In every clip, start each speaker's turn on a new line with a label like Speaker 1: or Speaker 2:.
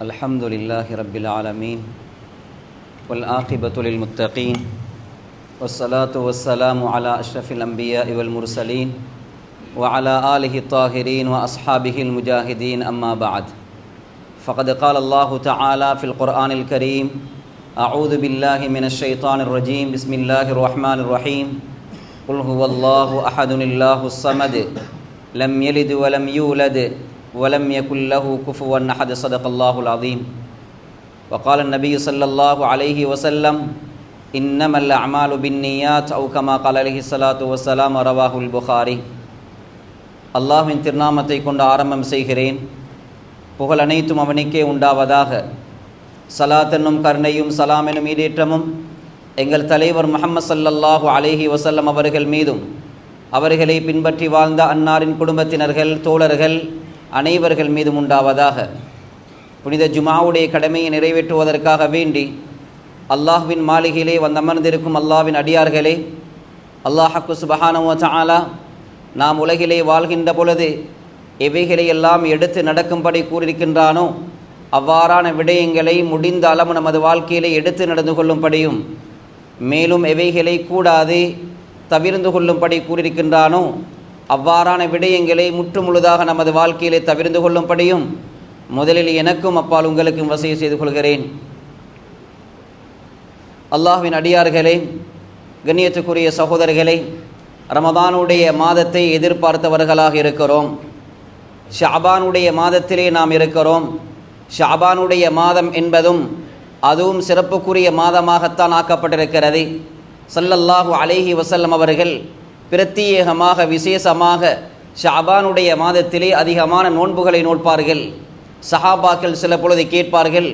Speaker 1: الحمد لله رب العالمين والعاقبة للمتقين والصلاة والسلام على أشرف الأنبياء والمرسلين وعلى آله الطاهرين وأصحابه المجاهدين أما بعد فقد قال الله تعالى في القرآن الكريم أعوذ بالله من الشيطان الرجيم بسم الله الرحمن الرحيم قل هو الله أحد الله الصمد لم يلد ولم يولد ولم يكن له كفوا أحد صدق الله العظيم وقال النبي صلى الله عليه وسلم إنما الأعمال بالنيات أو كما قال عليه الصلاة والسلام رواه البخاري அல்லாஹ்வின் திருநாமத்தை கொண்டு ஆரம்பம் செய்கிறேன். புகழ் அனைத்தும் அவனுக்கே உண்டாவதாக. சலாத் என்னும் கருணையும் சலாம் எனும் ஈடேற்றமும் எங்கள் தலைவர் முஹம்மது ஸல்லல்லாஹு அலைஹி வஸல்லம் அவர்கள் மீதும் அவர்களை பின்பற்றி வாழ்ந்த அன்னாரின் குடும்பத்தினர்கள் தோழர்கள் அனைவர்கள் மீதும் உண்டாவதாக. புனித ஜுமாவுடைய கடமையை நிறைவேற்றுவதற்காக வேண்டி அல்லாஹ்வின் மாளிகையிலே வந்தமர்ந்திருக்கும் அல்லாஹ்வின் அடியார்களே, அல்லாஹ்க்கு சுப்ஹானஹு வ தஆலா நாம் உலகிலே வாழ்கின்ற பொழுது எவைகளை எல்லாம் எடுத்து நடக்கும்படி கூறியிருக்கின்றானோ அவ்வாறான விடயங்களை முடிந்த அளவு நமது வாழ்க்கையிலே எடுத்து நடந்து கொள்ளும்படியும், மேலும் எவைகளை கூடாது தவிர்ந்து கொள்ளும்படி கூறியிருக்கின்றானோ அவ்வாறான விடயங்களை முற்றுமுழுதாக நமது வாழ்க்கையிலே தவிர்ந்து கொள்ளும்படியும் முதலில் எனக்கும் அப்பால் உங்களுக்கும் வசிய செய்து கொள்கிறேன். அல்லாஹ்வின் அடியார்களே, கண்ணியத்துக்குரிய சகோதரர்களே, ரமதானுடைய மாதத்தை எதிர்பார்த்தவர்களாக இருக்கிறோம். ஷஅபானுடைய மாதத்திலே நாம் இருக்கிறோம். ஷஅபானுடைய மாதம் என்பதும் அதுவும் சிறப்புக்குரிய மாதமாகத்தான் ஆக்கப்பட்டிருக்கிறது. ஸல்லல்லாஹு அலைஹி வஸல்லம் அவர்கள் பிரத்யேகமாக விசேஷமாக ஷஅபானுடைய மாதத்திலே அதிகமான நோன்புகளை நோட்பார்கள். சஹாபாக்கள் சில பொழுது கேட்பார்கள்,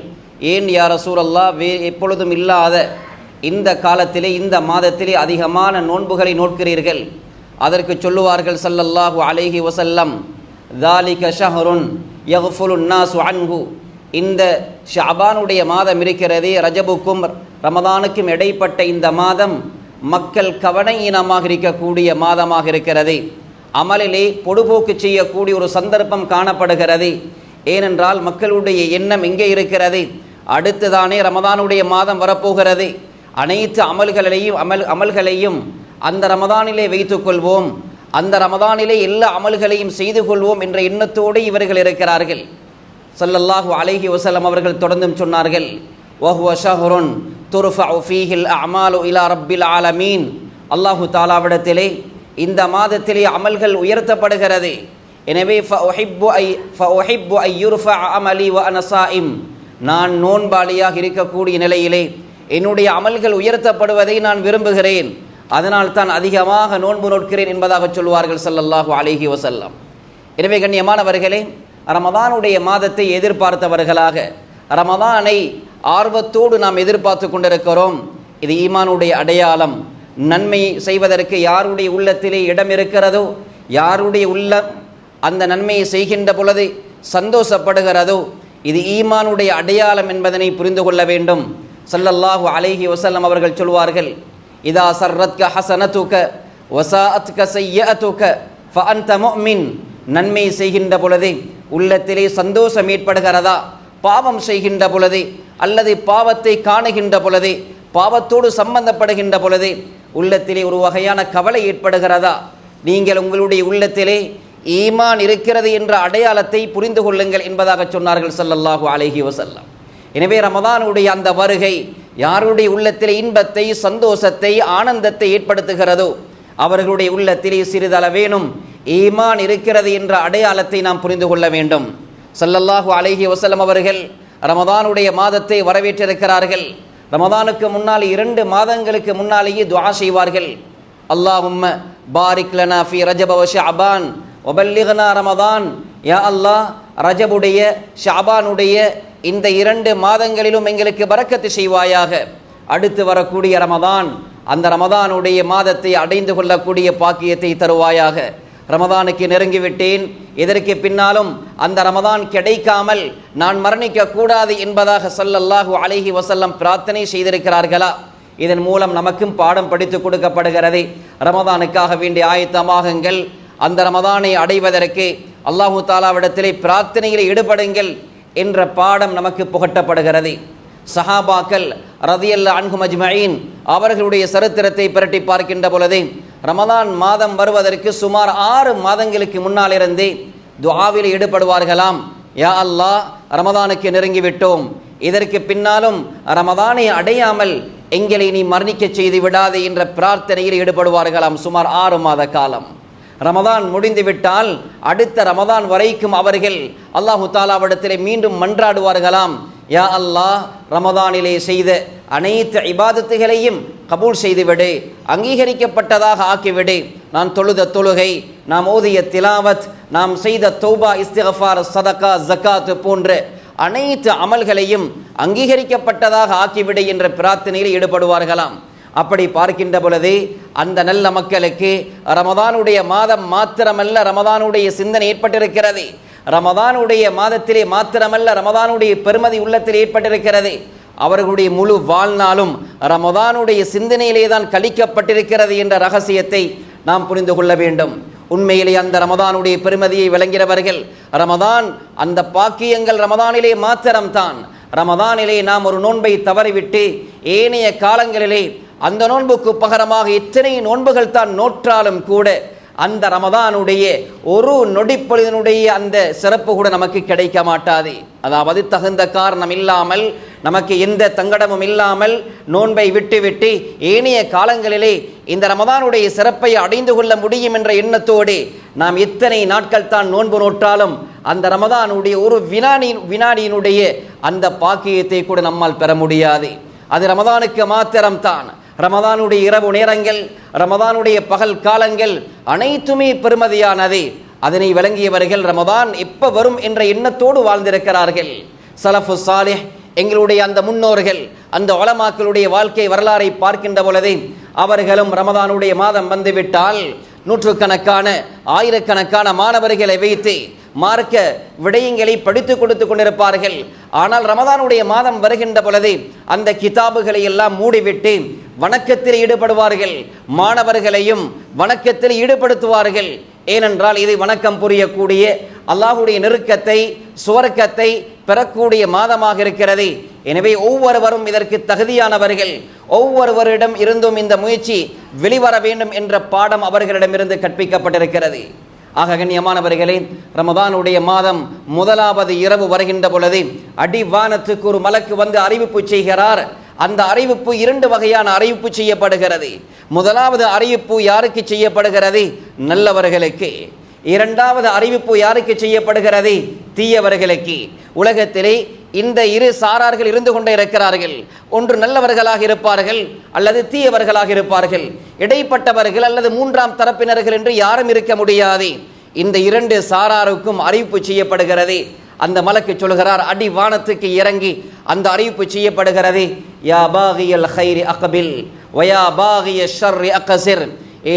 Speaker 1: ஏன் யா ரசூலல்லாஹ் எப்பொழுதும் இல்லாத இந்த காலத்திலே இந்த மாதத்திலே அதிகமான நோன்புகளை நோட்கிறீர்கள்? அதற்கு சொல்லுவார்கள் ஸல்லல்லாஹு அலைஹி வஸல்லம், ذَلِكَ شَهْرٌ يَغْفُلُ النَّاسُ عَنْهُ. இந்த ஷஅபானுடைய மாதம் இருக்கிறதே, ரஜபுக்கும் ரமதானுக்கும் இடைப்பட்ட இந்த மாதம் மக்கள் கவனையீனமாக இருக்கக்கூடிய மாதமாக இருக்கிறது. அமலிலே பொடுபோக்கு செய்யக்கூடிய ஒரு சந்தர்ப்பம் காணப்படுகிறது. ஏனென்றால் மக்களுடைய எண்ணம் எங்கே இருக்கிறது? அடுத்துதானே ரமதானுடைய மாதம் வரப்போகிறது. அனைத்து அமல்களையும் அந்த ரமதானிலே வைத்துக்கொள்வோம், அந்த ரமதானிலே எல்லா அமல்களையும் செய்து கொள்வோம் என்ற எண்ணத்தோடு இவர்கள் இருக்கிறார்கள். ஸல்லல்லாஹு அலைஹி வஸல்லம் அவர்கள் தொடர்ந்தும் சொன்னார்கள், வஹுவ ஷஹ்ருன் துர்ஃபஉ ஃபீஹில் அஅமாலு இலா ரப்பில் ஆலமீன். அல்லாஹு தஆலாவிடத்திலே இந்த மாதத்திலே அமல்கள் உயர்த்தப்படுகிறது. எனவே ஃபஉஹிப்பு ஐ யுர்ஃபஅ அமலி வ அன ஸாயிம். நான் நோன்பாளியாக இருக்கக்கூடிய நிலையிலே என்னுடைய அமல்கள் உயர்த்தப்படுவதை நான் விரும்புகிறேன், அதனால் தான் அதிகமாக நோன்பு நோட்கிறேன் என்பதாக சொல்வார்கள் ஸல்லல்லாஹு அலைஹி வஸல்லம். எனவே கண்ணியமானவர்களே, ரமதானுடைய மாதத்தை எதிர்பார்த்தவர்களாக ரமதானை ஆர்வத்தோடு நாம் எதிர்பார்த்து கொண்டிருக்கிறோம். இது ஈமானுடைய அடையாளம். நன்மை செய்வதற்கு யாருடைய உள்ளத்திலே இடம் இருக்கிறதோ, யாருடைய உள்ளம் அந்த நன்மையை செய்கின்ற பொழுது சந்தோஷப்படுகிறதோ, இது ஈமானுடைய அடையாளம் என்பதனை புரிந்து கொள்ள வேண்டும். ஸல்லல்லாஹு அலைஹி வஸல்லம் அவர்கள் சொல்வார்கள், இதா சர்ரத்க ஹஸனதுக வஸாஅத்க ஸய்யிஅதுக ஃபஅன்த முஃமின். நன்மை செய்கின்ற பொழுது உள்ளத்திலே சந்தோஷம் ஏற்படுகிறதா? பாவம் செய்கின்ற பொழுது அல்லது பாவத்தை காணுகின்ற பொழுது, பாவத்தோடு சம்பந்தப்படுகின்ற பொழுது உள்ளத்திலே ஒரு வகையான கவலை ஏற்படுகிறதா? நீங்கள் உங்களுடைய உள்ளத்திலே ஈமான் இருக்கிறது என்ற அடையாளத்தை புரிந்து கொள்ளுங்கள் என்பதாக சொன்னார்கள் ஸல்லல்லாஹு அலைஹி வஸல்லம். எனவே ரமதானுடைய அந்த வருகை யாருடைய உள்ளத்திலே இன்பத்தை, சந்தோஷத்தை, ஆனந்தத்தை ஏற்படுத்துகிறதோ அவர்களுடைய உள்ளத்திலே சிறிதளவேனும் ஈமான் இருக்கிறது என்ற அடையாளத்தை நாம் புரிந்து கொள்ள வேண்டும். ஸல்லல்லாஹு அலைஹி வஸல்லம் அவர்கள் ரமதானுடைய மாதத்தை வரவேற்றிருக்கிறார்கள். ரமதானுக்கு முன்னால் 2 மாதங்களுக்கு முன்னாலேயே துஆ செய்வார்கள். அல்லாஹும்ம பாரிக் லனா ஃபீ ரஜப வ ஷஅபான் வபல்லிக்னா ரமதான். யா அல்லாஹ், ரஜபுடைய ஷஅபானுடைய இந்த 2 மாதங்களிலும் எங்களுக்கு பரக்கத்து செய்வாயாக. அடுத்து வரக்கூடிய ரமதான், அந்த ரமதானுடைய மாதத்தை அடைந்து கொள்ளக்கூடிய பாக்கியத்தை தருவாயாக. ரமதானுக்கு நெருங்கிவிட்டேன், இதற்கு பின்னாலும் அந்த ரமதான் கிடைக்காமல் நான் மரணிக்க கூடாது என்பதாக ஸல்லல்லாஹு அலைஹி வஸல்லம் பிரார்த்தனை செய்திருக்கிறார்களா? இதன் மூலம் நமக்கும் பாடம் படித்து கொடுக்கப்படுகிறது. ரமதானுக்காக வேண்டிய ஆயத்தமாகுங்கள். அந்த ரமதானை அடைவதற்கு அல்லாஹு தாலாவிடத்திலே பிரார்த்தனையில் ஈடுபடுங்கள் என்ற பாடம் நமக்கு புகட்டப்படுகிறது. சஹாபாக்கள் ரலியல்லாஹு அன்ஹும் அஜ்மஈன் அவர்களுடைய சரித்திரத்தை பிரட்டி பார்க்கின்ற பொழுது ரமதான் மாதம் வருவதற்கு சுமார் 6 மாதங்களுக்கு முன்னாலிருந்தே துஆவில் ஈடுபடுவார்களாம். யா அல்லாஹ், ரமதானுக்கு நெருங்கிவிட்டோம், இதற்கு பின்னாலும் ரமதானை அடையாமல் எங்களை நீ மரணிக்க செய்து விடாதே என்ற பிரார்த்தனையில் ஈடுபடுவார்களாம். சுமார் 6 மாத காலம். ரமதான் முடிந்துவிட்டால் அடுத்த ரமதான் வரைக்கும் அவர்கள் அல்லாஹு தாலாவிடத்திலே மீண்டும் மன்றாடுவார்களாம். யா அல்லாஹ், ரமதானிலே செய்த அனைத்து இபாதத்துகளையும் கபூல் செய்துவிடு, அங்கீகரிக்கப்பட்டதாக ஆக்கிவிடு. நான் தொழுத தொழுகை, நாம் ஓதிய திலாவத், நாம் செய்த தௌபா, இஸ்திக்ஃபார், சதகா, ஜகாத் போன்ற அனைத்து அமல்களையும் அங்கீகரிக்கப்பட்டதாக ஆக்கிவிடு என்ற பிரார்த்தனையில் ஈடுபடுவார்களாம். அப்படி பார்க்கின்ற பொழுது அந்த நல்ல மக்களுக்கு ரமதானுடைய மாதம் மாத்திரமல்ல, ரமதானுடைய சிந்தனை ஏற்பட்டிருக்கிறது. ரமதானுடைய மாதத்திலே மாத்திரமல்ல, ரமதானுடைய பெருமதி உள்ளத்தில் ஏற்பட்டிருக்கிறது. அவர்களுடைய முழு வாழ்நாளும் ரமதானுடைய சிந்தனையிலே தான் கழிக்கப்பட்டிருக்கிறது என்ற ரகசியத்தை நாம் புரிந்து கொள்ள வேண்டும். உண்மையிலே அந்த ரமதானுடைய பெருமதியை விளங்கிறவர்கள், ரமதான் அந்த பாக்கியங்கள் ரமதானிலே மாத்திரம்தான். ரமதானிலே நாம் ஒரு நோன்பை தவறிவிட்டு ஏனைய காலங்களிலே அந்த நோன்புக்கு பகரமாக எத்தனை நோன்புகள் தான் நோற்றாலும் கூட அந்த ரமதானுடைய ஒரு நொடிப்பொழுதினுடைய அந்த சிறப்பு கூட நமக்கு கிடைக்க மாட்டாது. அதாவது தகுந்த காரணம் இல்லாமல், நமக்கு எந்த தங்கடமும் இல்லாமல் நோன்பை விட்டு ஏனைய காலங்களிலே இந்த ரமதானுடைய சிறப்பை அடைந்து கொள்ள முடியும் என்ற எண்ணத்தோடு நாம் எத்தனை நாட்கள் தான் நோன்பு நோற்றாலும் அந்த ரமதானுடைய ஒரு வினாடியினுடைய அந்த பாக்கியத்தை கூட நம்மால் பெற முடியாது. அது ரமதானுக்கு மாத்திரம்தான். ரமதானுடைய இரவு நேரங்கள், ரமதானுடைய பகல் காலங்கள் அனைத்துமே பெருமதியானது. அதனை விளங்கியவர்கள் ரமதான் எப்ப வரும் என்ற எண்ணத்தோடு வாழ்ந்திருக்கிறார்கள். சலஃபு சாலிஹ், எங்களுடைய அந்த முன்னோர்கள், அந்த உலமாக்களுடைய வாழ்க்கை வரலாறை பார்க்கின்ற பொழுது அவர்களும் ரமதானுடைய மாதம் வந்துவிட்டால் நூற்றுக்கணக்கான ஆயிரக்கணக்கான மாணவர்களை வைத்து மார்க்க விடயங்களை படித்து கொடுத்து கொண்டிருப்பார்கள். ஆனால் ரமதானுடைய மாதம் வருகின்ற பொழுது அந்த கிதாபுகளை எல்லாம் மூடிவிட்டு வணக்கத்தில் ஈடுபடுவார்கள். மாணவர்களையும் வணக்கத்தில் ஈடுபடுத்துவார்கள். ஏனென்றால் இது வணக்கம் புரியக்கூடிய, அல்லாஹ்வுடைய நெருக்கத்தை, சுவர்க்கத்தை பெறக்கூடிய மாதமாக இருக்கிறது. எனவே ஒவ்வொருவரும் இதற்கு தகுதியானவர்கள். ஒவ்வொருவரிடம் இருந்தும் இந்த முயற்சி வெளிவர வேண்டும் என்ற பாடம் அவர்களிடமிருந்து கற்பிக்கப்பட்டிருக்கிறது. ஆக கண்ணியமானவர்களே, ரமதானுடைய மாதம் முதலாவது இரவு வருகின்ற பொழுது அடிவானத்துக்கு ஒரு மலக்கு வந்து அறிவிப்பு செய்கிறார். அந்த அறிவிப்பு 2 வகையான அறிவிப்பு செய்யப்படுகிறது. முதலாவது அறிவிப்பு யாருக்கு செய்யப்படுகிறது? நல்லவர்களுக்கு. இரண்டாவது அறிவிப்பு யாருக்கு செய்யப்படுகிறது? தீயவர்களுக்கு. உலகத்திலே இந்த இரு சாரார்கள் இருந்து கொண்டே இருக்கிறார்கள். ஒன்று நல்லவர்களாக இருப்பார்கள் அல்லது தீயவர்களாக இருப்பார்கள். இடைப்பட்டவர்கள் அல்லது 3ஆம் தரப்பினர்கள் என்று யாரும் இருக்க முடியாது. இந்த 2 சாராருக்கும் அறிவிப்பு செய்யப்படுகிறது. அந்த மலக்கு சொல்கிறார், அடி வானத்துக்கு இறங்கி அந்த அறிவிப்பு செய்யப்படுகிறது. யா பாகியல் கைரி அக்பில் வயா பாகிய ஷர்ரி அக்ஸிர்.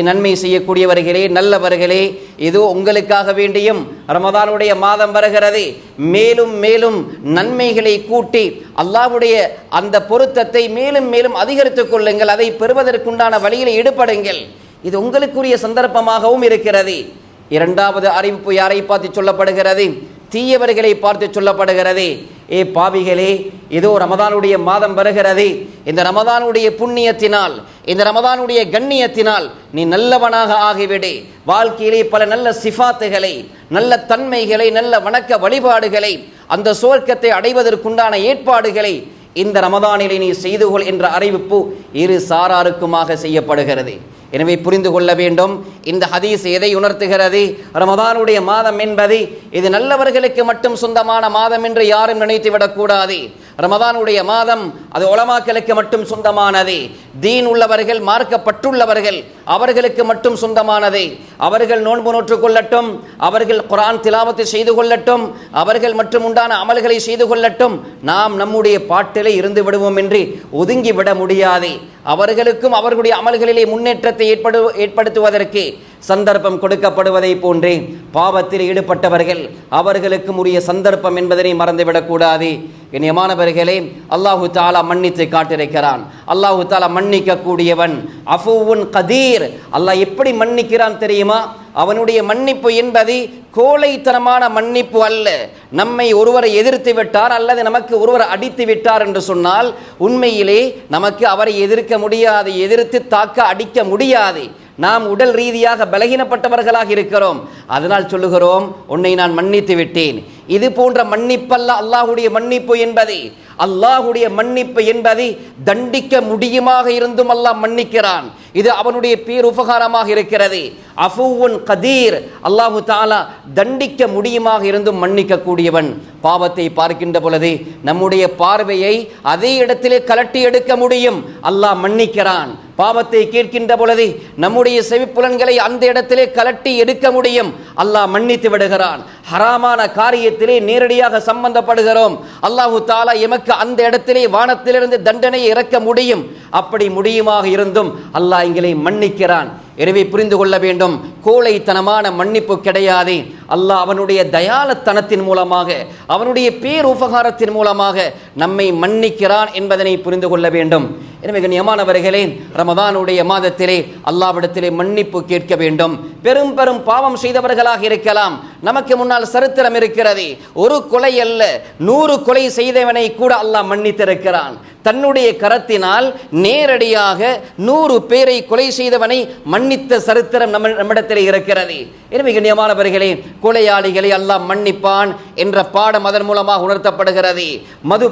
Speaker 1: நன்மை செய்யக்கூடியவர்களே, நல்லவர்களே, இது உங்களுக்காக வேண்டியும் ரமதானுடைய மாதம் வருகிறது. மேலும் மேலும் நன்மைகளை கூட்டி அல்லாஹ்வுடைய அந்த பொருத்தத்தை மேலும் மேலும் அதிகரித்துக் கொள்ளுங்கள். அதை பெறுவதற்குண்டான வழியில் ஈடுபடுங்கள். இது உங்களுக்குரிய சந்தர்ப்பமாகவும் இருக்கிறது. இரண்டாவது அறிவிப்பு யாரை பார்த்து சொல்லப்படுகிறது? தீயவர்களை பார்த்து சொல்லப்படுகிறது. ஏ பாவிகளே, ஏதோ ரமதானுடைய மாதம் வருகிறது. இந்த ரமதானுடைய புண்ணியத்தினால், இந்த ரமதானுடைய கண்ணியத்தினால் நீ நல்லவனாக ஆகிவிடு. வாழ்க்கையிலே பல நல்ல சிஃபாத்துகளை, நல்ல தன்மைகளை, நல்ல வணக்க வழிபாடுகளை, அந்த சுவர்க்கத்தை அடைவதற்குண்டான ஏற்பாடுகளை இந்த ரமதானிலே நீ செய்து கொள் என்ற அறிவிப்பு 2 சாராருக்குமாக செய்யப்படுகிறது. எனவே புரிந்து கொள்ள வேண்டும், இந்த ஹதீஸ் எதை உணர்த்துகிறது? ரமதானுடைய மாதம் என்பது இது நல்லவர்களுக்கு மட்டும் சொந்தமான மாதம் என்று யாரும் நினைத்து விடக்கூடாது. ரமதானுடைய மாதம் அது உலமாக்களுக்கு மட்டும் சொந்தமானது. தீன் உள்ளவர்கள், மார்க்கப்பட்டுள்ளவர்கள், அவர்களுக்கு மட்டும் சொந்தமானது. அவர்கள் நோன்பு நோற்றுக் கொள்ளட்டும், அவர்கள் குர்ஆன் திலாவத்து செய்து கொள்ளட்டும், அவர்கள் மற்றும் உண்டான அமல்களை செய்து கொள்ளட்டும். நாம் நம்முடைய பாட்டிலே இருந்து விடுவோம் என்று ஒதுங்கி விட முடியாது. அவர்களுக்கும் அவர்களுடைய அமல்களிலே முன்னேற்றத்தை ஏற்படுத்துவதற்கு சந்தர்ப்பம் கொடுக்கப்படுவதை போன்றே பாவத்தில் ஈடுபட்டவர்கள் அவர்களுக்கும் உரிய சந்தர்ப்பம் என்பதனை மறந்துவிடக்கூடாது. கண்ணியமானவர்களே, அல்லாஹு தஆலா மன்னித்து காட்டிருக்கிறான். அல்லாஹு தஆலா மன்னிக்க கூடியவன், அஃபூவுன் கதீர். அல்லாஹ் எப்படி மன்னிக்கிறான் தெரியுமா? அவனுடைய மன்னிப்பு என்பது கோழைத்தனமான மன்னிப்பு அல்ல. நம்மை ஒருவரை எதிர்த்து விட்டார் அல்லது நமக்கு ஒருவர் அடித்து விட்டார் என்று சொன்னால் உண்மையிலே நமக்கு அவரை எதிர்க்க முடியாது, எதிர்த்து தாக்க அடிக்க முடியாது. நாம் உடல் ரீதியாக பலகீனப்பட்டவர்களாக இருக்கிறோம். அதனால் சொல்லுகிறோம், உன்னை நான் மன்னித்து விட்டேன். இது போன்ற மன்னிப்பல்ல அல்லாஹுடைய மன்னிப்பு என்பது. அல்லாஹுடைய மன்னிப்பு என்பது தண்டிக்க முடியுமாக இருந்தும் அல்லாஹ் மன்னிக்கிறான். இது அவனுடைய பேருபகாரமாக இருக்கிறது. அஃபூவுன் கதீர், அல்லாஹு தஆலா தண்டிக்க முடியுமாக இருந்தும் மன்னிக்க கூடியவன். பாவத்தை பார்க்கின்ற பொழுது நம்முடைய பார்வையை அதே இடத்திலே கலட்டி எடுக்க முடியும், அல்லாஹ் மன்னிக்கிறான். பாவத்தை கேட்கின்ற பொழுது நம்முடைய செவிப்புலன்களை அந்த இடத்திலே கலட்டி எடுக்க முடியும், அல்லாஹ் மன்னித்து விடுகிறான். ஹராமான காரியத்திலே நேரடியாக சம்பந்தப்படுகிறோம், அல்லாஹு தஆலா எமக்கு அந்த இடத்திலே வானத்திலிருந்து தண்டனையை இறக்க முடியும். அப்படி முடியுமாக இருந்தும் அல்லாஹ் எங்களை மன்னிக்கிறான். எனவே புரிந்து கொள்ள வேண்டும், கோழைத்தனமான மன்னிப்பு கிடையாது. அல்லாஹ் அவனுடைய தயாளத்தனத்தின் மூலமாக, அவனுடைய பேருபகாரத்தின் மூலமாக நம்மை மன்னிக்கிறான் என்பதனை புரிந்து கொள்ள வேண்டும். எனவே கண்ணியமானவர்களே, ரமதானுடைய மாதத்திலே அல்லாஹ்விடத்திலே மன்னிப்பு கேட்க வேண்டும். பெரும் பெரும் பாவம் செய்தவர்களாக இருக்கலாம். நமக்கு முன்னால் சரித்திரம் இருக்கிறது. ஒரு கொலை அல்ல, 100 கொலை செய்தவனை கூட அல்லாஹ் மன்னித்திருக்கிறான். தன்னுடைய கரத்தினால் நேரடியாக 100 பேரை கொலை செய்தவனை மன்னித்த சரித்திரம் நம்மிடத்தில் இருக்கிறது. எனவே கண்ணியமானவர்களே, கொலையாளிகளை அல்லாஹ் மன்னிப்பான் என்ற பாடம் அதன் மூலமாக உணர்த்தப்படுகிறது. மது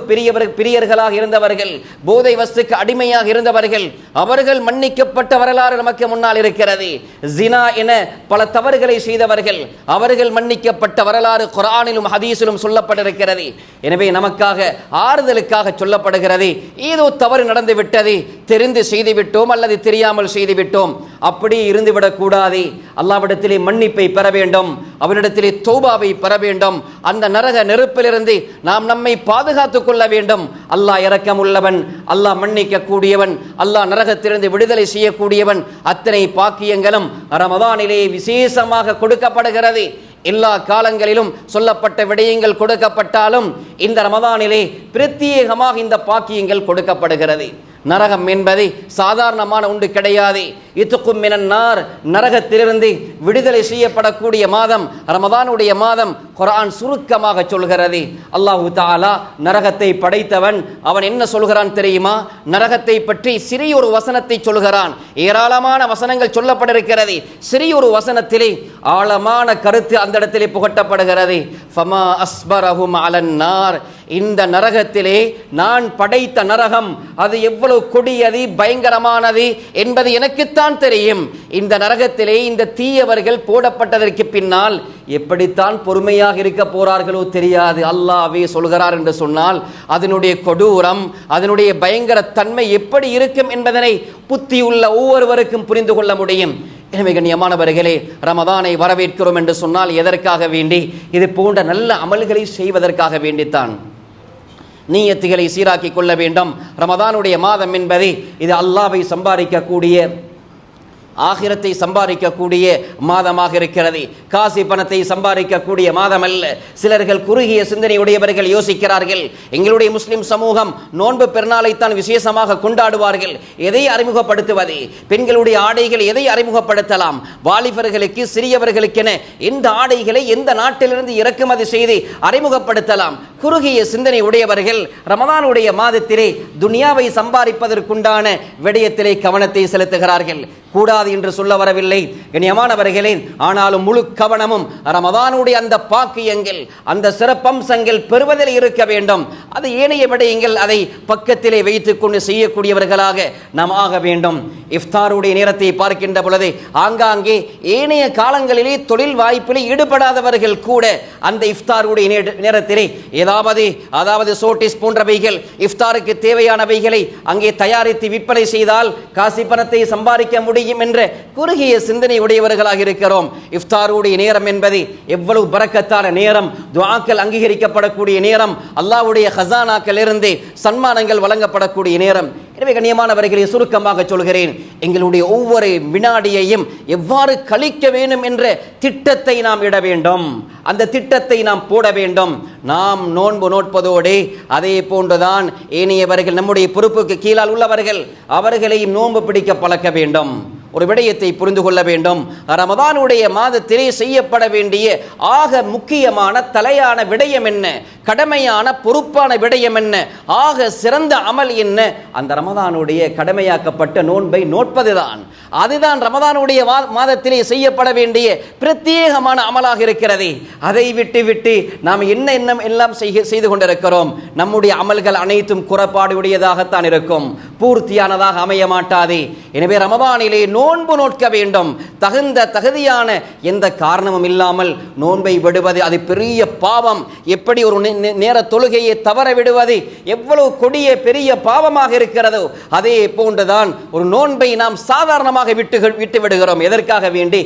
Speaker 1: பிரியர்களாக இருந்தவர்கள், போதை வஸ்துக்கு அடிமையாக இருந்தவர்கள், அவர்கள் மன்னிக்கப்பட்ட வரலாறு நமக்கு முன்னால் இருக்கிறது. ஜினா என பல தவறுகளை செய்தவர்கள், அவர்கள் மன்னிக்கப்பட்ட வரலாறு குர்ஆனிலும் ஹதீஸிலும் சொல்லப்பட்டிருக்கிறது. எனவே நமக்காக ஆறுதலுக்காக சொல்லப்படுகிறது, ஏதோ தவறு நடந்து விட்டது, தெரிந்து செய்துவிட்டோம் அல்லது தெரியாமல் செய்துவிட்டோம், அப்படி இருந்துவிடக் கூடாது. அல்லாஹ்விடத்திலே மன்னிப்பை பெற வேண்டும், அவனிடத்திலே தௌபாவை பெற வேண்டும். அந்த நரக நெருப்பிலிருந்து நாம் நம்மை பாதுகாத்துக் கொள்ள வேண்டும். அல்லாஹ் இரக்கமுள்ளவன், அல்லாஹ் மன்னிக்க கூடியவன், அல்லாஹ் நரகத்திலிருந்து விடுதலை செய்யக்கூடியவன். அத்தனை பாக்கியங்களும் ரமதானிலே விசேஷமாக கொடுக்கப்படுகிறது. எல்லா காலங்களிலும் சொல்லப்பட்ட விடயங்கள் கொடுக்கப்பட்டாலும் இந்த ரமதானிலே பிரத்யேகமாக இந்த பாக்கியங்கள் கொடுக்கப்படுகிறது. நரகம் என்பது சாதாரணமான ஒன்று கிடையாது. இத்துக்கும் மினன்னார், நரகத்திலிருந்து விடுதலை செய்யப்படக்கூடிய மாதம் ரமதானுடைய மாதம். குர்ஆன் சுருக்கமாக சொல்கிறது, அல்லாஹு தஆலா நரகத்தை படைத்தவன். அவன் என்ன சொல்கிறான் தெரியுமா? நரகத்தை பற்றி சிறியொரு வசனத்தை சொல்கிறான். ஏராளமான வசனங்கள் சொல்லப்பட்டிருக்கிறது. சிறியொரு வசனத்திலே ஆழமான கருத்து அந்த இடத்திலே புகட்டப்படுகிறது. ஃபமா அஸ்பரஹும் அலன்னார், இந்த நரகத்திலே நான் படைத்த நரகம் அது எவ்வளவு கொடியது, பயங்கரமானது என்பது எனக்குத்தான் தெரியும். இந்த நரகத்திலே இந்த தீயவர்கள் போடப்பட்டதற்கு பின்னால் எப்படித்தான் பொறுமையாக இருக்க போறார்களோ தெரியாது. அல்லாஹ்வே சொல்கிறார் என்று சொன்னால் அதனுடைய கொடூரம், அதனுடைய பயங்கர தன்மை எப்படி இருக்கும் என்பதனை புத்தியுள்ள ஒவ்வொருவருக்கும் புரிந்து கொள்ள முடியும். எனவே கண்ணியமானவர்களே, ரமதானை வரவேற்கிறோம் என்று சொன்னால் எதற்காக வேண்டி? இது போன்ற நல்ல அமல்களை செய்வதற்காக வேண்டித்தான். நீயத்துகளை சீராக்கி கொள்ள வேண்டும். ரமதானுடைய மாதம் என்பது இது அல்லாஹ்வை சம்பாதிக்கக்கூடிய, ஆகிரத்தை சம்பாதிக்கக்கூடிய மாதமாக இருக்கிறது. காசி பணத்தை சம்பாதிக்கக்கூடிய மாதம் அல்ல. சிலர்கள் குறுகிய சிந்தனையுடையவர்கள் யோசிக்கிறார்கள், எங்களுடைய முஸ்லிம் சமூகம் நோன்பு பெருநாளைத்தான் விசேஷமாக கொண்டாடுவார்கள், எதை அறிமுகப்படுத்துவது? பெண்களுடைய ஆடைகள் எதை அறிமுகப்படுத்தலாம்? வாலிபர்களுக்கு சிறியவர்களுக்கென எந்த ஆடைகளை எந்த நாட்டிலிருந்து இறக்குமதி செய்து அறிமுகப்படுத்தலாம்? குறுகிய சிந்தனை உடையவர்கள் ரமதானுடைய மாதத்திலே துனியாவை சம்பாதிப்பதற்குண்டான விடயத்திலே கவனத்தை செலுத்துகிறார்கள். கூடாது என்று சொல்ல வரவில்லை கண்ணியமானவர்களே, ஆனாலும் முழு கவனமும் ரமதானுடைய அந்த பாக்கியங்கள், அந்த சிறப்பம்சங்கள் பெறுவதில் இருக்க வேண்டும். அது ஏனைய விடயங்கள் அதை பக்கத்திலே வைத்துக் கொண்டு செய்யக்கூடியவர்களாக நாம் ஆக வேண்டும். இஃப்தாருடைய நேரத்தை பார்க்கின்ற பொழுது ஆங்காங்கே ஏனைய காலங்களிலே தொழில் வாய்ப்பிலே ஈடுபடாதவர்கள் கூட அந்த இஃப்தாருடைய நேரத்திலே அதாவது சோட்டிஸ் போன்றவைகள் இஃப்தாருக்கு தேவையானவைகளை அங்கே தயாரித்து விற்பனை செய்தால் காசி பணத்தை சம்பாதிக்க முடியும் என்ற குறுகிய சிந்தனை உடையவர்களாக இருக்கிறோம். இஃப்தாருடைய நேரம் என்பது எவ்வளவு பரக்கத்தான நேரம், துஆக்கள் அங்கீகரிக்கப்படக்கூடிய நேரம், அல்லாஹ்வுடைய ஹஸானாக்கள் இருந்து சன்மானங்கள் வழங்கப்படக்கூடிய நேரம். எனவே கண்ணியமானவர்களை சுருக்கமாக சொல்கிறேன், எங்களுடைய ஒவ்வொரு வினாடியையும் எவ்வாறு கழிக்க வேண்டும் என்ற திட்டத்தை நாம் இட வேண்டும், அந்த திட்டத்தை நாம் போட வேண்டும். நாம் நோன்பு நோட்பதோடு அதே போன்றுதான் ஏனையவர்கள், நம்முடைய பொறுப்புக்கு கீழால் உள்ளவர்கள், அவர்களையும் நோன்பு பிடிக்க பழக்க வேண்டும். ஒரு விடயத்தை புரிந்து கொள்ள வேண்டும். ரமதானுடைய மாதத்திலே செய்யப்பட வேண்டிய ஆக முக்கியமான தலையான விடயம் என்ன, கடமையான பொறுப்பான விடயம் என்ன, ஆக சிறந்த அமல் என்ன? அந்த ரமதானுடைய கடமையாக்கப்பட்ட நோன்பை நோட்பதுதான். அதுதான் ரமதானுடைய மாதத்திலே செய்யப்பட வேண்டிய பிரத்யேகமான அமலாக இருக்கிறது. அதை விட்டு நாம் என்ன எல்லாம் செய்து கொண்டிருக்கிறோம். நம்முடைய அமல்கள் அனைத்தும் குறைபாடுடையதாகத்தான் இருக்கும், பூர்த்தியானதாக அமைய மாட்டாது. எனவே ரமதானிலே நோன்பு நோட்க வேண்டும். தகுதியான எந்த காரணமும் இல்லாமல் நோன்பை விடுவது அது பெரிய பாவம். எப்படி ஒரு நேர தொழுகையை தவற விடுவது எவ்வளவு கொடிய பெரிய பாவமாக இருக்கிறதோ அதே போன்றுதான் ஒரு நோன்பை நாம் சாதாரணமாக விட்டு விடுகிறோம். எதற்காக வேண்டி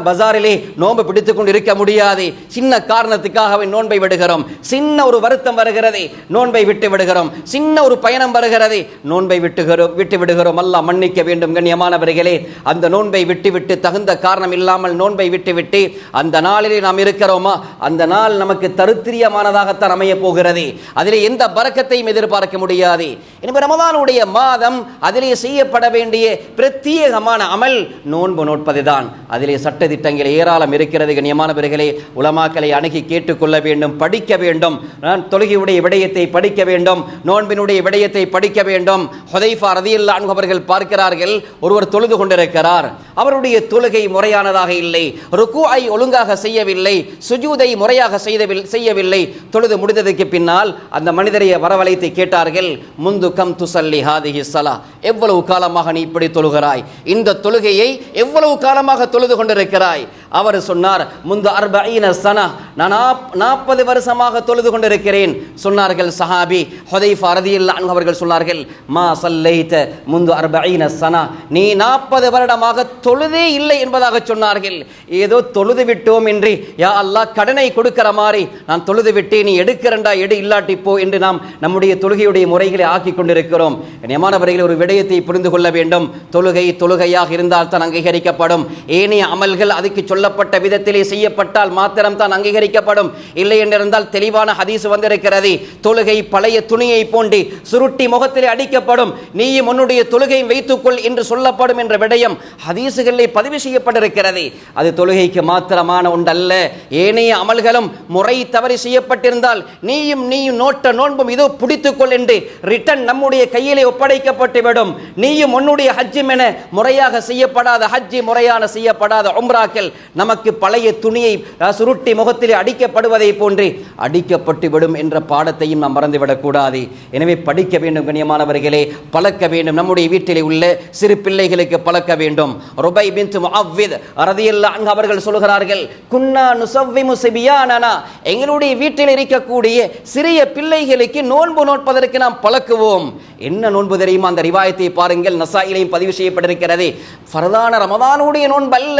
Speaker 1: பஜாரிலே நோன்பு பிடித்துக் கொண்டு இருக்க முடியாது, சின்ன காரணத்துக்காக நோன்பை விடுகிறோம். சின்ன ஒரு வருத்தம் வருகிறது, நோன்பை விட்டு விடுகிறோம். சின்ன ஒரு பயணம் வருகிறது, நோன்பை விட்டு விடுகிறோம். அல்லாஹ் மன்னிக்க வேண்டும். கண்ணியமானவர்களே, அந்த நோன்பை விட்டு தகுந்த காரணம் இல்லாமல் நோன்பை விட்டு அந்த நாளிலே நாம் இருக்கிறோமா, அந்த நாள் நமக்கு தருத்திரியமானதாகத்தான் அமைய போகிறது. அதிலே எந்த பரக்கத்தையும் எதிர்பார்க்க முடியாது. எனவே ரமதானுடைய மாதம் அதிலே செய்யப்பட வேண்டிய பிரத்யேகமான அமல் நோன்பு நோட்பதுதான். அதிலே சட்ட திட்டங்கள் ஏராளம் இருக்கிறது. கண்ணியமானவர்களே, உலமாக்களை அணுகி கேட்டுக்கொள்ள வேண்டும், படிக்க வேண்டும். தொழுகையுடைய விடயத்தை படிக்க வேண்டும், நோன்பினுடைய விடயத்தை படிக்க வேண்டும். ஹுதைஃபா ரலியல்லாஹு அன்ஹு அவர்கள் பார்க்கிறார்கள், ஒருவர் தொழுது கொண்டிருக்கிறார், அவருடைய தொழுகை முறையானதாக இல்லை, ருக்குஐ ஒழுங்காக செய்யவில்லை, சுஜூதை முறையாக செய்யவில்லை. தொழுது முடிந்ததற்கு பின்னால் அந்த மனிதரை வரவழைத்து கேட்டார்கள், முந்து கம் துசல்லி ஹாதிஹி ஸலா, எவ்வளவு காலமாக நீ இப்படி தொழுகிறாய், இந்த தொழுகையை எவ்வளவு காலமாக தொழுது கொண்டிருக்கிறாய்? அவர் சொன்னார், முந்து 40 சனா, நான் 40 வருஷமாக தொழுது கொண்டிருக்கிறேன். சொன்னார்கள் சஹாபி ஹுதைஃபா ரலியல்லாஹு அன்ஹு அவர்கள் சொன்னார்கள், மா ஸல்லைத முந்து 40 சனா, நீ 40 வருடமாக தொழுதே இல்லை என்பதாக சொன்னார்கள். ஏதோ தொழுது விட்டோம் என்று, யா அல்லாஹ் கடனை கொடுக்கிற மாதிரி நான் தொழுது விட்டேன், நீ எடுக்கிறண்டா எடு, இல்லாட்டி போ என்று நாம் நம்முடைய தொழுகையுடைய முறைகளை ஆக்கி கொண்டிருக்கிறோம். கண்ணியமானவர்களே, ஒரு விடயத்தை புரிந்து கொள்ள வேண்டும். தொழுகையாக இருந்தால் தான் அங்கீகரிக்கப்படும். ஏனைய அமல்கள் அதுக்கு சொல்லப்பட்ட விதத்திலே செய்யப்பட்டால் மாத்திரம் தான் அங்கீகரிக்கப்படும். இல்லை என்றிருந்தால் தெளிவான ஹதீஸ் வந்திருக்கிறது, தொழுகை பழைய துணியை போன்று சுருட்டி முகத்திலே அடிக்கப்படும், நீயும் உன்னுடைய தொழுகையை வைத்துக்கொள் என்று சொல்லப்படும் என்ற விடயம் ஹதீசுகளிலே பதிவு செய்யப்பட்டிருக்கிறது. அது தொழுகைக்கு மாத்திரமான ஒன்றல்ல. ஏனைய அமல்களும் முறை தவறி செய்யப்பட்டிருந்தால் நீயும் நோட்ட நோன்பும் இதோ பிடித்துக்கொள் என்று ரிட்டன் நம்முடைய கையிலே ஒப்படைக்கப்பட்டுவிடும். நீயும் உன்னுடைய ஹஜ்ஜும் என முறையாக செய்யப்படாத ஹஜ்ஜி, முறையான செய்யப்படாத உம்ராக்கள் நமக்கு பழைய துணியை சுருட்டி முகத்திலே அடிக்கப்படுவதை போன்று அடிக்கப்பட்டுவிடும் என்ற பாடத்தையும் நாம் மறந்துவிடக் கூடாது. எனவே படிக்க வேண்டும் கண்ணியமானவர்களே, பழக்க வேண்டும். நம்முடைய வீட்டிலே உள்ள சிறு பிள்ளைகளுக்கு பழக்க வேண்டும். ருபை பின்த் முஅவ்வித் ரலியல்லாஹு அன்ஹு அவர்கள் சொல்கிறார்கள், குன்னா நுஸவ்விமு சிபியானனா, எங்களுடைய வீட்டில் இருக்கக்கூடிய சிறிய பிள்ளைகளுக்கு நோன்பு நோட்பதற்கு நாம் பழக்குவோம். என்ன நோன்பு தெரியுமா? அந்த ரிவாயத்தை பாருங்கள், நசாயிலையும் பதிவு செய்யப்பட்டிருக்கிறது. ஃபர்தான ரமதானுடைய நோன்பு அல்ல,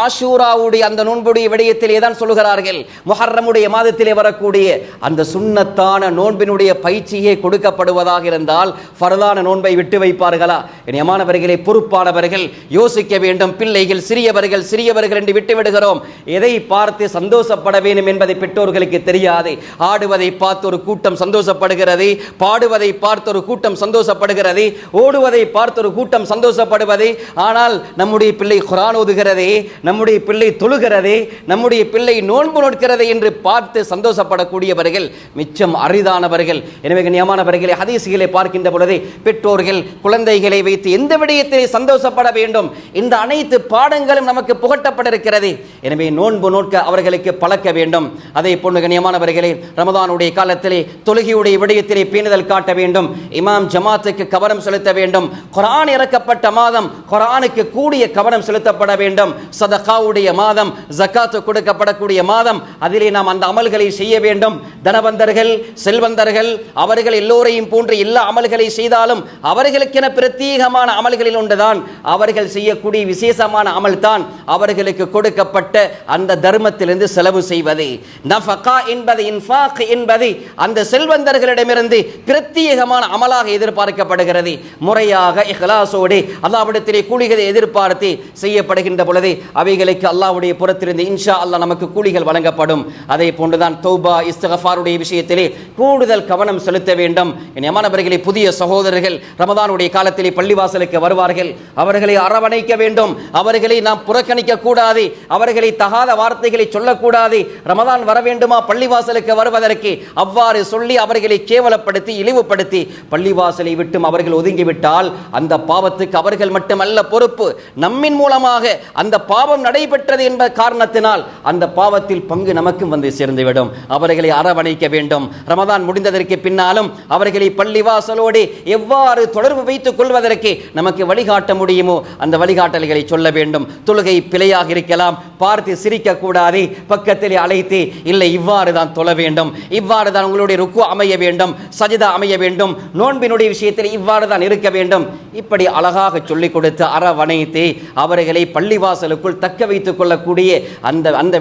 Speaker 1: ஆஷூராவுடைய அந்த நோன்புடைய விடயத்திலே தான் சொல்கிறார்கள். முஹர்ரமுடைய மாதத்திலே வரக்கூடிய அந்த சுன்னத்தான நோன்பினுடைய பயிற்சியே கொடுக்கப்படுவதாக இருந்தால் ஃபர்தான நோன்பை விட்டு வைப்பார்களா? கண்ணியமானவர்களே, பொறுப்பானவர்கள் யோசிக்க வேண்டும். பிள்ளைகள் சிறியவர்கள் என்று விட்டு விடுகிறோம். எதை பார்த்து சந்தோஷப்பட வேண்டும் என்பதை பெற்றோர்களுக்கு தெரியாது. ஆடுவதை பார்த்து ஒரு கூட்டம் சந்தோஷப்படுகிறது, பாடுவதை பார்த்து ஒரு கூட்டம் சந்தோஷப்படுகிறது, ஓடுவதை பார்த்து ஒரு கூட்டம் சந்தோஷப்படுவது. ஆனால் நம்முடைய பிள்ளை குர்ஆன் ஓதுகிறதே, நம்முடைய பிள்ளை தொழுகிறதே, நம்முடைய பிள்ளை நோன்பு நோட்கிறதே என்று பார்த்து சந்தோஷப்படக்கூடியவர்கள் மிச்சம் அரிதானவர்கள். எனவே கண்ணியமானவர்களை, ஹதீஸ்களை பார்க்கின்ற பொழுது பெற்றோர்கள் குழந்தைகளை வைத்து எந்த விடயத்தை சந்தோஷப்பட வேண்டும், இந்த அனைத்து பாடங்களும் நமக்கு புகட்டப்பட்டிருக்கிறது. எனவே நோன்பு நோட்க அவர்களுக்கு பழக்க வேண்டும். அதே போன்று கண்ணியமானவர்களே, ரமதானுடைய காலத்திலே தொழுகையுடைய விடயத்திலே பேணுதல் காட்ட வேண்டும். இமாம் ஜமாத்துக்கு கவனம் செலுத்த வேண்டும். குர்ஆன் இறக்கப்பட்ட மாதம், குர்ஆனுக்கு கூடிய கவனம் செலுத்தப்பட வேண்டும். சதகாவுடைய மாதம், ஜகாத் கொடுக்கப்படக்கூடிய மாதம், அதிலே நாம் அந்த அமல்களை செய்ய வேண்டும். தனவந்தர்கள், செல்வந்தர்கள், அவர்கள் எல்லோரையும் போன்று எல்லா அமல்களை செய்தாலும் அவர்களுக்கென பிரத்யேகமான அமல்களில் ஒன்றுதான் அவர்கள் செய்யக்கூடிய விசேஷமான அமல் தான் அவர்களுக்கு கொடுக்கப்பட்ட அந்த தர்மத்திலிருந்து செலவு செய்வது. நஃபகா என்பது, இன்ஃபாக் என்பது அந்த செல்வந்தர்களிடமிருந்து பிரத்யேகமான அமலாக எதிர்பார்க்கப்படுகிறது. முறையாக இஹ்லாஸோடு அல்லாஹ்விடத்திலே கூலிகளை எதிர்பார்த்து செய்யப்படுகின்ற பொழுது அவைகளுக்கு அல்லாஹ்வுடைய புறத்திலிருந்து இன்ஷா அல்லாஹ் நமக்கு கூலிகள் வழங்கப்படும். அதே போன்றுதான் தௌபா இஸ்திக்ஃபாருடைய விஷயத்திலே கூடுதல் கவனம் செலுத்த வேண்டும். யமானவர்களே, புதிய சகோதரர்கள் ரமதானுடைய காலத்திலே பள்ளிவாசலுக்கு வருவார்கள். அவர்களை அரவணைக்க வேண்டும். அவர்களை நாம் புறக்கணிக்க கூடாது. அவர்களை தகாத வார்த்தைகளை சொல்லக்கூடாது. ரமதான் வர வேண்டுமா பள்ளிவாசலுக்கு வருவதற்கு அவ்வாறு சொல்லி அவர்களை கேவலப்படுத்தி இழிவுபடுத்தி பள்ளிவாசலை விட்டும் அவர்கள் ஒதுங்கிவிட்டால் அந்த பாவத்துக்கு அவர்கள் மட்டுமல்ல பொறுப்பு. நம்மின் மூலமாக அந்த பாவம் நடைபெற்றது என்ற காரணத்தினால் அந்த பாவத்தில் பங்கு நமக்கும் வந்து சேர்ந்துவிடும். அவர்களை அரவணைக்க வேண்டும். ரமதான் முடிந்ததற்கு பின்னாலும் அவர்களை பள்ளிவாசலோடு எவ்வாறு தொடர்பு வைத்துக் கொள்வதற்கு நமக்கு வழிகாட்ட முடியுமோ அந்த வழிகாட்டல்களை சொல்ல வேண்டும். தொழுகை பிழையாக இருக்கலாம், பார்த்து சிரிக்க கூடாது, பக்கத்திலே அழைத்து இல்லை இவ்வாறு தான் தொழ வேண்டும், இவ்வாறு தான் உங்களுடைய ருக்கு அமைய வேண்டும், சஜிதா அமைய வேண்டும், நோன்பினுடைய விஷயத்தில் இவ்வாறு தான் இருக்க வேண்டும், இப்படி அழகாக சொல்லிக் கொடுத்து அரவணைத்து அவர்களை பள்ளிவாசலுக்குள் தக்க வைத்துக் கொள்ளக்கூடிய அந்த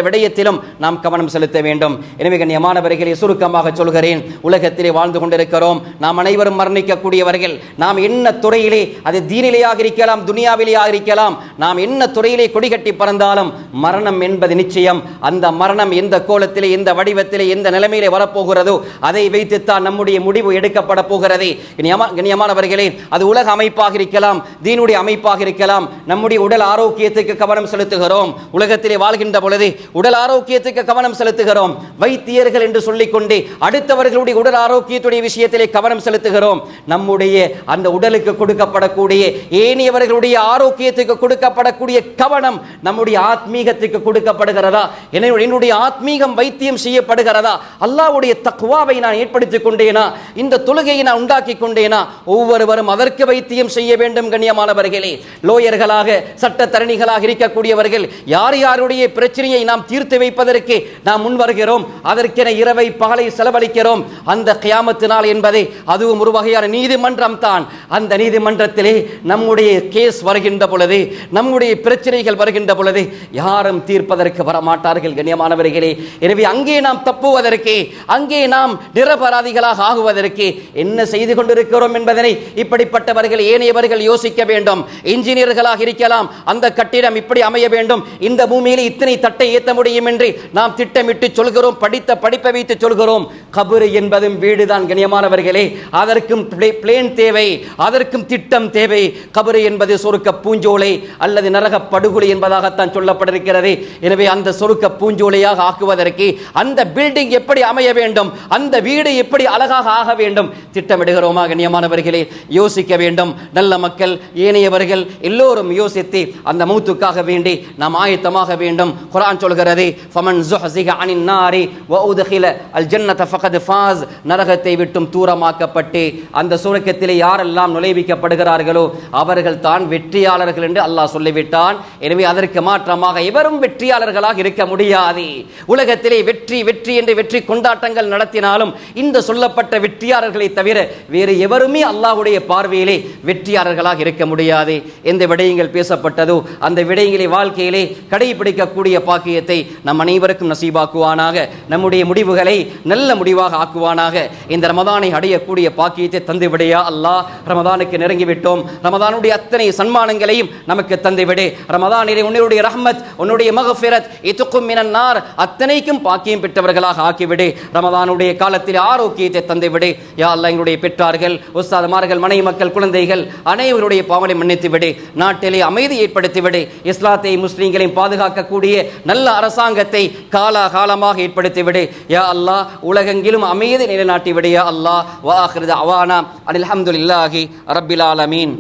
Speaker 1: விடயத்திலும் நாம் கவனம் செலுத்த வேண்டும். எனவே கண்ணியமானவர்களை சுருக்கமாக சொல்கிறேன், உலகத்திலே வாழ்ந்து கொண்டிருக்கிறோம். நாம் அனைவரும் மரணிக்கக்கூடியவர்கள். நாம் என்ன துறையிலே, அது தீனிலேயாக இருக்கலாம், துனியாவிலேயாக இருக்கலாம், நாம் என்ன துறையிலே கொடிகட்டி பறந்தாலும் மரணம் என்பது நிச்சயம். அந்த மரணம் எந்த கோலத்திலே, எந்த வடிவத்திலே, எந்த நிலைமையிலே வரப்போகிறதோ அதை வைத்துத்தான் நம்முடைய முடிவு எடுக்கப்பட போகிறது. கண்ணியமானவர்களே, அது உலக அமைப்பாக இருக்கலாம், தீனுடைய அமைப்பாக இருக்கலாம். நம்முடைய உடல் ஆரோக்கியத்துக்கு கவனம் செலுத்துகிறோம். உலகத்திலே வாழ்கின்ற பொழுது உடல் ஆரோக்கியத்துக்கு கவனம் செலுத்துகிறோம். வைத்தியர்கள் என்று சொல்லிக்கொண்டு அடுத்தவர்களுடைய உடல் ஆரோக்கியத்துடைய விஷயத்திலே கவனம் செலுத்துகிறோம். நம்முடைய அந்த உடலுக்கு கொடுக்கப்படக்கூடிய ஏனையவர்களுடைய ஆரோக்கியத்துக்கு கொடுக்கப்படக்கூடிய கவனம் நம்முடைய ஆத்மீகத்துக்கு கொடுக்கப்படுகிறதா? என்னுடைய ஆத்மீகம் வைத்தியம் செய்யப்படுகிறதா? அல்லாஹ்வுடைய தக்வாவை நான் ஏற்படுத்திக் கொண்டேனா? இந்த தொழுகையை நான் உண்டாக்கி கொண்டேனா? ஒவ்வொருவரும் அதற்கு வைத்தியம் செய்ய வேண்டும். கண்ணியமானவர்களே, லோயர்களாக சட்டத்தரணிகளாக இருக்கக்கூடியவர்கள் யார் யாருடைய பிரச்சனையை நாம் தீர்த்து வைப்பதற்கு நாம் முன் வருகிறோம், அதற்கென இரவை பகலை செலவழிக்கிறோம். அந்த கியாமத்து நாள் என்பதை அதுவும் ஒரு வகையான நீதிமன்றம் தான். அந்த நீதிமன்றத்திலே நம்முடைய கேஸ் வருகின்ற பொழுது, நம்முடைய பிரச்சனைகள் வருகின்ற பொழுது யாரும் தீர்ப்பதற்கு வரமாட்டார்கள். கண்ணியமானவர்களே, எனவே அங்கே நாம் தப்புவதற்கு, அங்கே நாம் நிரபராதிகளாக ஆகுவதற்கு என்ன செய்து கொண்டிருக்கிறோம் என்பதனை இப்படிப்பட்டவர்கள் ஏனையவர்கள் யோசிக்க வேண்டும். இன்ஜினியர்களாக இருக்கலாம், அந்த கட்டிடம் இப்படி அமைய வேண்டும், இந்த பூமியில் இத்தனை தட்டை ஏற்ற முடியும் என்று நாம் திட்டமிட்டு சொல்கிறோம், படித்த படிப்பை வைத்து சொல்கிறோம். கபரு என்பதும் வீடுதான். கண்ணியமானவர்களே, அதற்கும் பிளேன் தேவை, அதற்கும் திட்டம் தேவை. கபரு என்பது சொருக்க பூஞ்சோலை அல்லது நரக படுகொலை என்பதாகத்தான் சொல்லப்பட்டிருக்கிறது. எனவே அந்த சொருக்க பூஞ்சோலையாக ஆக்குவதற்கு அந்த பில்டிங் எப்படி அமைய வேண்டும், அந்த வீடு எப்படி அழகாக ஆக வேண்டும் திட்டமிடுகிறோமா? கண்ணியமானவர்களே, யோசிக்க வேண்டும். நல்ல மக்கள், ஏனையவர்கள் எல்லோரும் யோசித்து அந்த மௌத்துக்காக வேண்டி நாம் ஆயத்தமாக வேண்டும். குர்ஆன் சொல்கிறது, ஃபமன் ஸுஹ்ஸிஹ அனின் நாரி வ உத்கில அல் ஜன்னத ஃபகத் ஃபாஸ். நரகத்தை விட்டும் தூரமாக்கப்பட்டு அந்த சுவர்க்கத்திலே யாரெல்லாம் நுழைவிக்கப்படுகிறார்களோ அவர்கள் தான் வெற்றியாளர்கள் என்று அல்லாஹ் சொல்லிவிட்டான். எனவே அதற்கு மாற்றமாக எவரும் வெற்றியாளர்களாக இருக்க முடியாது. உலகத்திலே வெற்றி வெற்றி என்று வெற்றி கொண்டாட்டங்கள் நடத்தினாலும் இந்த சொல்லப்பட்ட வெற்றியாளர்களை தவிர வேறு எவருமே அல்லாஹ்வுடைய பார்வையிலே வெற்றியாளர்களாக இருக்க முடியாது. எந்த விடயங்கள் பேசப்பட்டதோ அந்த விடயங்களை வாழ்க்கையிலே கடைபிடிக்கக்கூடிய பாக்கியத்தை நம் அனைவருக்கும் நசீபாக்குவானாக. நம்முடைய முடிவுகளை நல்ல முடிவாக ஆக்குவானாக. இந்த ரமதானை அடையக்கூடிய பாக்கியத்தை தந்துவிடையா அல்லாஹ். ரமதானுக்கு நெருங்கிவிட்டோம். ரமதானுடைய அத்தனை சன்மானங்களையும் நமக்கு தந்துவிடு. ரமதானிலே உன்னுடைய ரஹ்மத், உன்னுடைய மக்ஃபிரத், இத்கும் மினன் நார் அத்தனைக்கும் பாக்கியம் பெற்றவர்களாக ஆக்கிவிடு. ரமதானுடைய காலத்தில் ஆரோக்கியத்தை தந்துவிடு யா அல்லாஹ். எங்களுடைய பெற்றார்கள், உஸ்தாதுமார்கள், மனைவி மக்கள், குழந்தைகள் அனைவருடைய பாவனை மன்னித்து விடு. நாட்டிலே அமைதி ஏற்படுத்திவிடு. இஸ்லாத்தை முஸ்லிம்களையும் பாதுகாக்கக்கூடிய நல்ல அரசாங்கத்தை காலகாலமாக ஏற்படுத்திவிடு யா அல்லாஹ். உலகெங்கிலும் அமைதி நிலைநாட்டி விடு யா அல்லாஹ். வ ஆகிரு தஅவானா அல்ஹம்துலில்லாஹி ரப்பில் ஆலமீன்.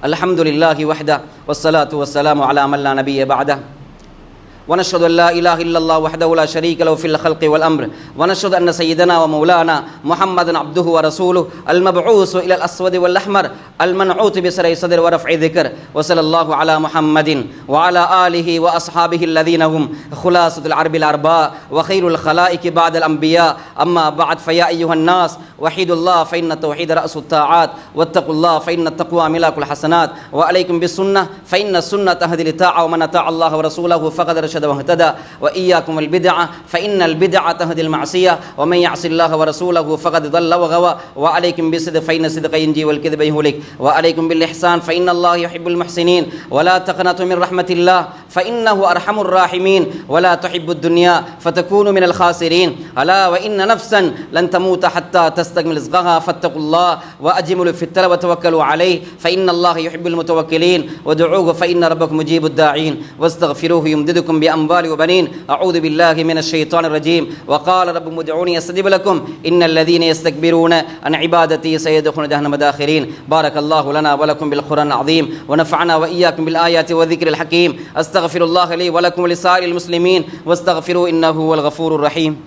Speaker 1: அல்ஹம்துலில்லாஹி வஹ்தஹு வஸ்ஸலாத்து வஸ்ஸலாமு அலா மன் லா நபிய்ய பஅதஹு. ونشهد أن لا إله إلا الله وحده لا شريك له في الخلق والأمر ونشهد أن سيدنا ومولانا محمد عبده ورسوله المبعوث إلى الأسود والأحمر المنعوت بسرع صدر ورفع ذكر. وصلى الله على محمد وعلى آله وأصحابه الذين هم خلاصة العرب الأرباء وخير الخلائق بعد الأنبياء. أما بعد فيا أيها الناس وحيدوا الله فإن التوحيد رأس الطاعات واتقوا الله فإن التقوى ملاك الحسنات وعليكم بالسنة فإن السنة تهدي للطاعة ومن أطاع الله ورسوله فقد رشد واهتدى وإياكم البدعة فإن البدعة تهدي المعصية ومن يعص الله ورسوله فقد ضل وغوى وعليكم بالصدق فإن الصدق ينجي والكذب يهلك وعليكم بالإحسان فإن الله يحب المحسنين ولا تقنطوا من رحمة الله فإنه أرحم الراحمين ولا تحب الدنيا فتكونوا من الخاسرين. ألا وإن نفسا لن تموت حتى تستكمل رزقها فاتقوا الله وأجملوا في الطلب وتوكلوا عليه فإن الله يحب المتوكلين ودعوه فإن ربكم مجيب الداعين واستغفروه يمددكم بأموال وبنين. أعوذ بالله من الشيطان الرجيم. وقال ربكم ادعوني أستجب لكم إن الذين يستكبرون عن عبادتي سيدخلون جهنم داخرين. بارك الله لنا ولكم بالقرآن العظيم ونفعنا وإياكم بالآيات والذكر الحكيم. أستغفر الله لي ولكم ولسائر المسلمين واستغفروه إنه هو الغفور الرحيم.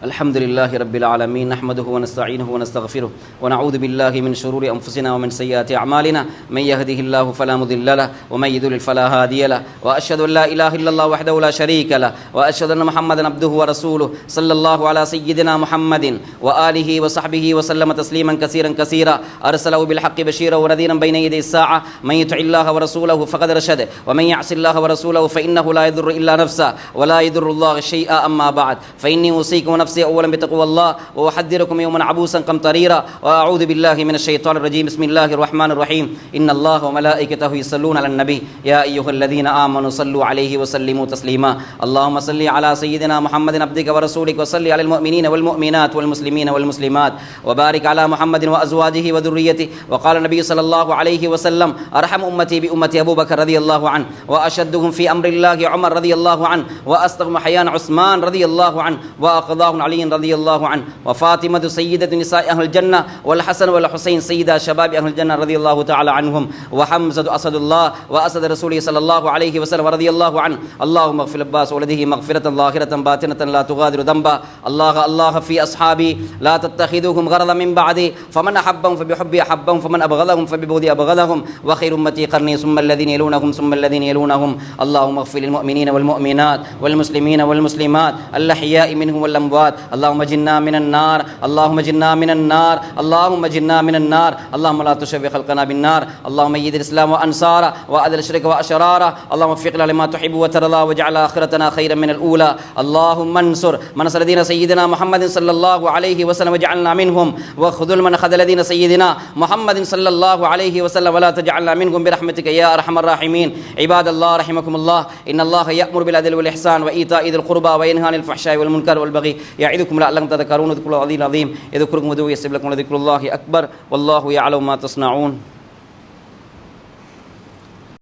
Speaker 1: الحمد لله رب العالمين نحمده ونستعينه ونستغفره ونعوذ بالله من شرور أنفسنا ومن سيئات أعمالنا من يهده الله فلا مضل له ومن يضلل فلا هادي له وأشهد أن لا إله إلا الله وحده لا شريك له وأشهد أن محمدا عبده ورسوله صلى الله على سيدنا محمد وآله وصحبه وسلم تسليما كثيرا كثيرا. أرسله بالحق بشيرا ونذيرا بين يدي الساعة من يطع الله ورسوله فقد رشد ومن يعص الله ورسوله فإنه لا يضر إلا نفسه ولا يضر الله شيئا. أما بعد فإني أوصيكم نفسي أولا بتقوى الله وأحذركم يوما عبوسا قمطريرا وأعوذ بالله من الشيطان الرجيم. بسم الله الرحمن الرحيم. إن الله وملائكته يصلون على النبي يا أيها الذين آمنوا صلوا عليه وسلموا تسليما. اللهم صل على سيدنا محمد عبدك ورسولك وصل على المؤمنين والمؤمنات والمسلمين والمسلمات وبارك على محمد وأزواجه وذريته. وقال النبي صلى الله عليه وسلم أرحم أمتي بأمتي أبو بكر رضي الله عنه وأشدهم في أمر الله عمر رضي الله عنه وأصدقهم حيان عثمان رضي الله عنه وأقضاهم علي رضي الله عنه وفاطمة سيدة نساء أهل الجنة والحسن والحسين سيدا شباب أهل الجنة رضي الله تعالى عنهم وحمزة أسد الله وأسد رسوله صلى الله عليه وسلم رضي الله عنه. اللهم اغفر لعباس ولده مغفرة ظاهرة باطنة لا تغادر ذنبا. الله في أصحابي لا تتخذوهم غرضا من بعدي فمن أحبهم فبحبي أحبهم فمن أبغضهم فببغضي أبغضهم وخير أمتي قرني ثم الذين يلونهم ثم الذين يلونهم. اللهم اغفر للمؤمنين والمؤمنات والمسلمين والمسلمات الأحياء منهم والأموات. اللهم جنا من النار اللهم جنا من النار اللهم جنا من النار. اللهم لا تشوي خلقنا بالنار. اللهم ايد الإسلام وأنصاره وأذل الشرك وأشراره. اللهم وفقنا لما تحب وترضى واجعل آخرتنا خيرا من الأولى. اللهم انصر من نصر دين سيدنا محمد صلى الله عليه وسلم واجعلنا منهم وخذل من خذل دين سيدنا محمد صلى الله عليه وسلم ولا تجعلنا منهم برحمتك يا أرحم الراحمين. عباد الله رحمكم الله إن الله يأمر بالعدل والإحسان وإيتاء ذي القربى وينهى عن الفحشاء والمنكر والبغي يعظكم لعلكم تذكرون. اذكروا الله العظيم يذكركم ودعوه يستجب لكم ولذكر الله أكبر والله يعلم ما تصنعون.